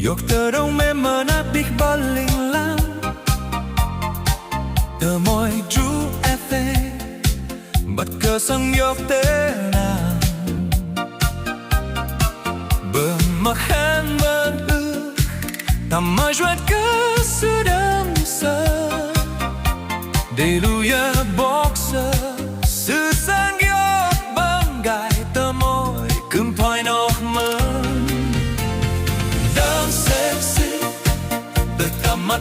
yok tơdrong mê mơnat biết bao linh lắm tờ môi ru efe bật cờ sang yok tế nào bờ mà khan bơn ư tầm mai ruột cơ sư đâm sơ Deluya boxer sư sang yok băng gai tờ môi cưng thoại nọc mơ đâm sexy từ tầm mắt